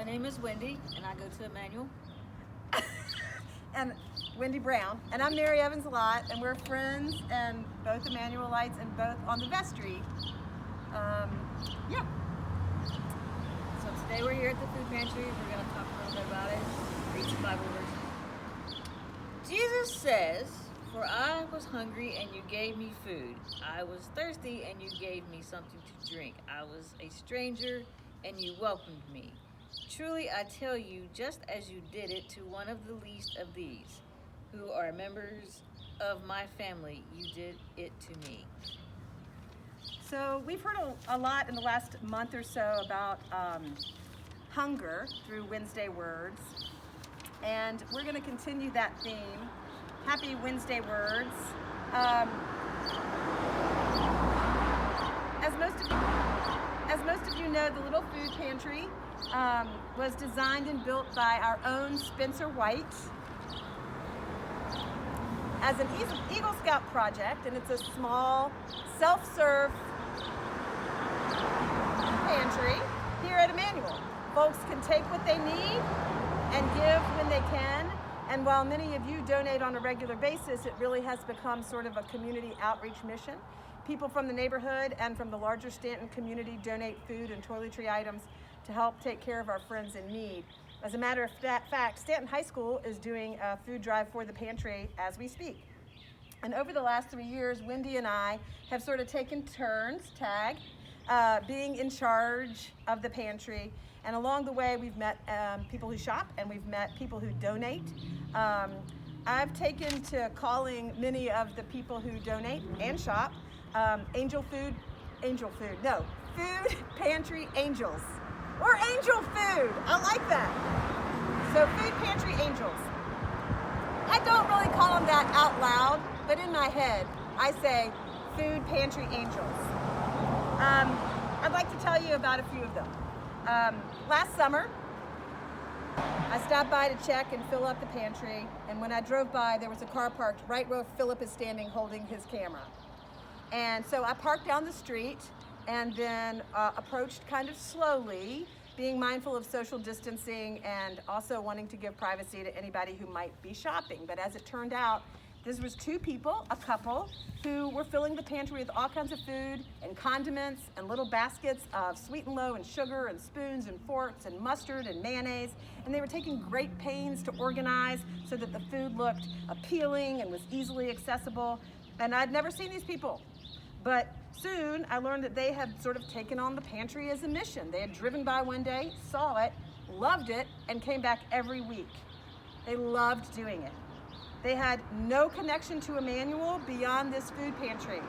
My name is Wendy, and I go to Emmanuel. And Wendy Brown. And I'm Mary Evans Lott, and we're friends and both Emmanuelites and both on the vestry. Yeah. So today we're here at the food pantry. We're going to talk a little bit about it, read some Bible verses. Jesus says, "For I was hungry and you gave me food. I was thirsty and you gave me something to drink. I was a stranger and you welcomed me. Truly I tell you, just as you did it to one of the least of these, who are members of my family, you did it to me." So we've heard a lot in the last month or so about hunger through Wednesday Words. And we're going to continue that theme. Happy Wednesday Words. As most of you know, the Little Food Pantry was designed and built by our own Spencer White as an Eagle Scout project, and it's a small self-serve pantry here at Emmanuel. Folks can take what they need and give when they can. And while many of you donate on a regular basis, it really has become sort of a community outreach mission. People from the neighborhood and from the larger Stanton community donate food and toiletry items to help take care of our friends in need. As a matter of fact, Stanton High School is doing a food drive for the pantry as we speak. And over the last 3 years, Wendy and I have sort of taken turns, being in charge of the pantry. And along the way, we've met people who shop and we've met people who donate. I've taken to calling many of the people who donate and shop Food Pantry Angels, or Angel Food. I like that. So Food Pantry Angels. I don't really call them that out loud, but in my head, I say Food Pantry Angels. I'd like to tell you about a few of them. Last summer, I stopped by to check and fill up the pantry, and when I drove by, there was a car parked right where Philip is standing holding his camera. And so I parked down the street and then approached kind of slowly, being mindful of social distancing and also wanting to give privacy to anybody who might be shopping. But as it turned out, this was two people, a couple, who were filling the pantry with all kinds of food and condiments and little baskets of sweet and low and sugar and spoons and forks and mustard and mayonnaise. And they were taking great pains to organize so that the food looked appealing and was easily accessible. And I'd never seen these people. But soon I learned that they had sort of taken on the pantry as a mission. They had driven by one day, saw it, loved it, and came back every week. They loved doing it. They had no connection to Emmanuel beyond this food pantry.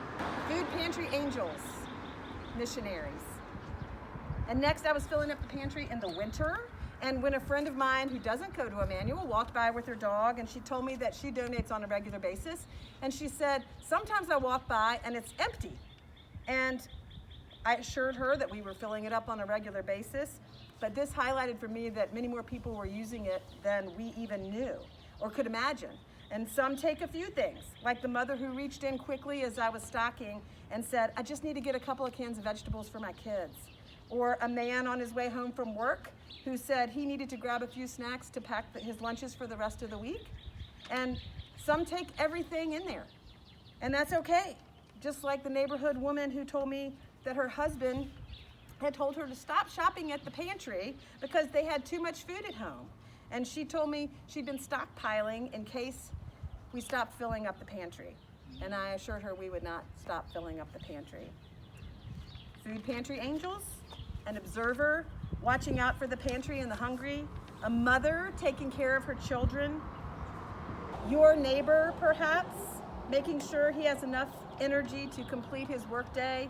Food Pantry Angels, missionaries. And next I was filling up the pantry in the winter, and when a friend of mine who doesn't go to Emmanuel walked by with her dog, and she told me that she donates on a regular basis, and she said, sometimes I walk by and it's empty. And I assured her that we were filling it up on a regular basis, but this highlighted for me that many more people were using it than we even knew or could imagine. And some take a few things, like the mother who reached in quickly as I was stocking and said, I just need to get a couple of cans of vegetables for my kids. Or a man on his way home from work who said he needed to grab a few snacks to pack his lunches for the rest of the week. And some take everything in there, and that's okay. Just like the neighborhood woman who told me that her husband had told her to stop shopping at the pantry because they had too much food at home. And she told me she'd been stockpiling in case we stopped filling up the pantry. And I assured her we would not stop filling up the pantry. Food Pantry Angels, an observer watching out for the pantry and the hungry, a mother taking care of her children, your neighbor perhaps, making sure he has enough energy to complete his workday,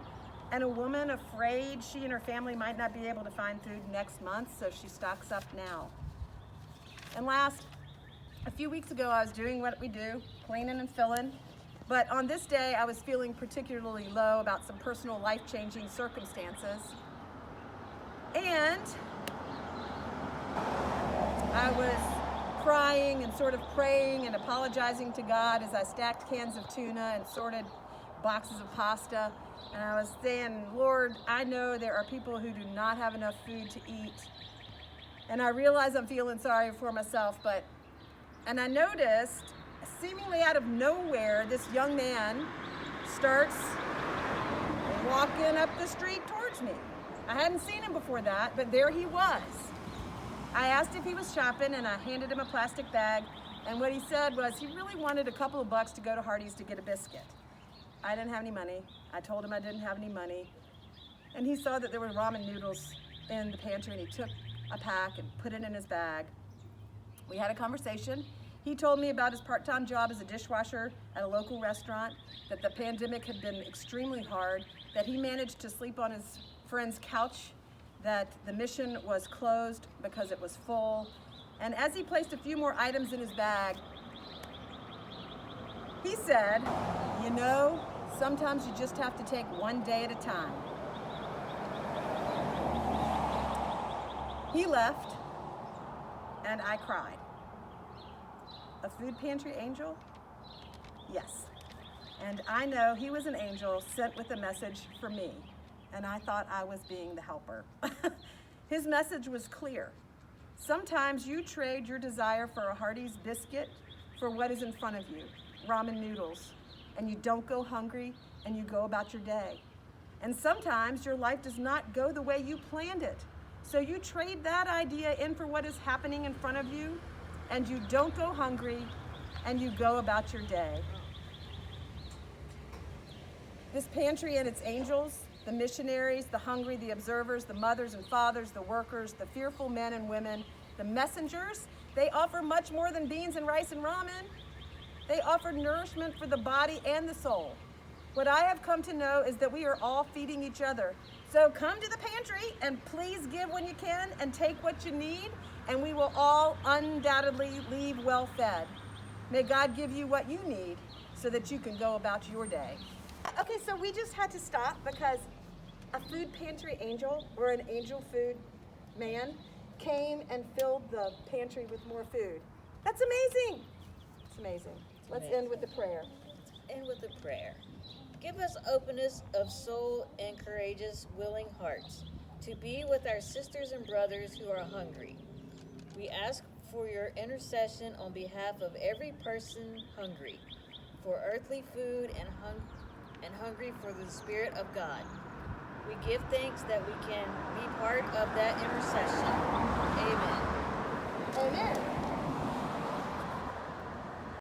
and a woman afraid she and her family might not be able to find food next month, so she stocks up now. And last, a few weeks ago, I was doing what we do, cleaning and filling, but on this day, I was feeling particularly low about some personal life-changing circumstances. And I was crying and sort of praying and apologizing to God as I stacked cans of tuna and sorted boxes of pasta. And I was saying, Lord, I know there are people who do not have enough food to eat. And I realize I'm feeling sorry for myself, and I noticed, seemingly out of nowhere, this young man starts walking up the street towards me. I hadn't seen him before that, but there he was. I asked if he was shopping, and I handed him a plastic bag, and what he said was he really wanted a couple of bucks to go to Hardee's to get a biscuit. I didn't have any money. I told him I didn't have any money, and he saw that there were ramen noodles in the pantry, and he took a pack and put it in his bag. We had a conversation. He told me about his part-time job as a dishwasher at a local restaurant, that the pandemic had been extremely hard, that he managed to sleep on his friend's couch, that the mission was closed because it was full. And as he placed a few more items in his bag, he said, you know, sometimes you just have to take one day at a time. He left, and I cried. A food pantry angel? Yes. And I know he was an angel sent with a message for me, and I thought I was being the helper. His message was clear. Sometimes you trade your desire for a Hardee's biscuit for what is in front of you, ramen noodles, and you don't go hungry and you go about your day. And sometimes your life does not go the way you planned it. So you trade that idea in for what is happening in front of you, and you don't go hungry and you go about your day. This pantry and its angels, the missionaries, the hungry, the observers, the mothers and fathers, the workers, the fearful men and women, the messengers, they offer much more than beans and rice and ramen. They offer nourishment for the body and the soul. What I have come to know is that we are all feeding each other. So come to the pantry and please give when you can and take what you need, and we will all undoubtedly leave well fed. May God give you what you need so that you can go about your day. Okay, so we just had to stop because a food pantry angel, or an angel food man, came and filled the pantry with more food. That's amazing. It's amazing. Let's end with the prayer. End with a prayer. Give us openness of soul and courageous, willing hearts to be with our sisters and brothers who are hungry. We ask for your intercession on behalf of every person hungry for earthly food and hungry for the Spirit of God. We give thanks that we can be part of that intercession. Amen. Amen.